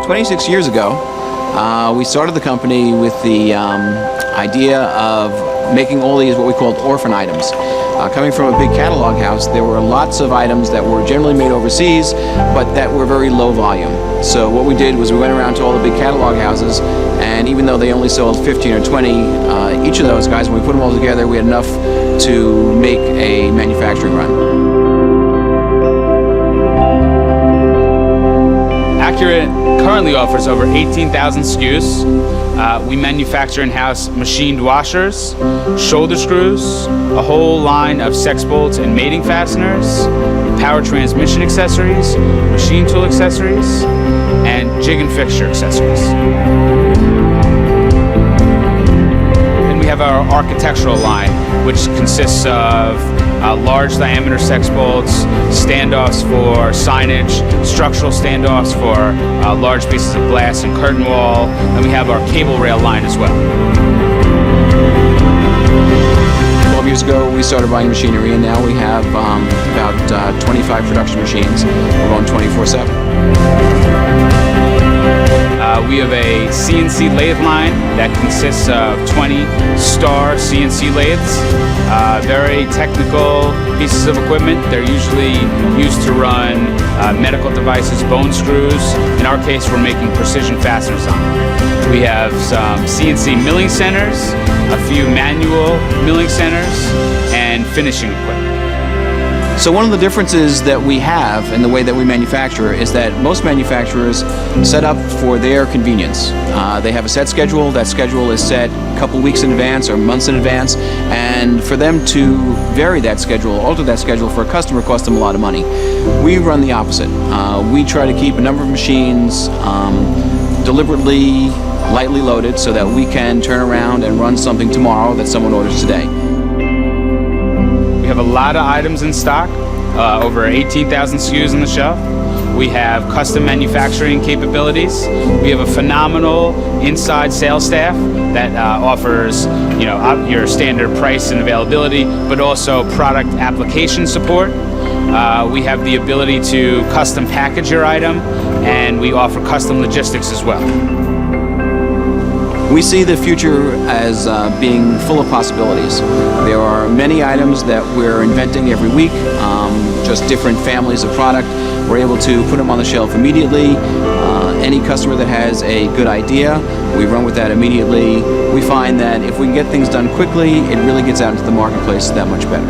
"26 years ago, we started the company with the idea of making all these what we called orphan items. Coming from a big catalog house, there were lots of items that were generally made overseas, but that were very low volume. So what we did was we went around to all the big catalog houses, and even though they only sold 15 or 20, each of those guys, when we put them all together, we had enough to make a manufacturing run. Accurate currently offers over 18,000 SKUs. We manufacture in-house machined washers, shoulder screws, a whole line of sex bolts and mating fasteners, power transmission accessories, machine tool accessories, and jig and fixture accessories. And we have our architectural line, which consists of large diameter sex bolts, standoffs for signage, structural standoffs for large pieces of glass and curtain wall, and we have our cable rail line as well. 12 years ago we started buying machinery, and now we have about 25 production machines. We're going 24/7. We have a CNC lathe line that consists of 20 Star CNC lathes. Very technical pieces of equipment. They're usually used to run medical devices, bone screws. In our case, we're making precision fasteners on them. We have some CNC milling centers, a few manual milling centers, and finishing equipment. So one of the differences that we have in the way that we manufacture is that most manufacturers set up for their convenience. They have a set schedule. That schedule is set a couple weeks in advance or months in advance, and for them to vary that schedule, alter that schedule for a customer costs them a lot of money. We run the opposite. We try to keep a number of machines deliberately lightly loaded so that we can turn around and run something tomorrow that someone orders today. We have a lot of items in stock, over 18,000 SKUs on the shelf. We have custom manufacturing capabilities. We have a phenomenal inside sales staff that offers, your standard price and availability, but also product application support. We have the ability to custom package your item, and we offer custom logistics as well. We see the future as being full of possibilities. There are many items that we're inventing every week, just different families of product. We're able to put them on the shelf immediately. Any customer that has a good idea, we run with that immediately. We find that if we can get things done quickly, it really gets out into the marketplace that much better.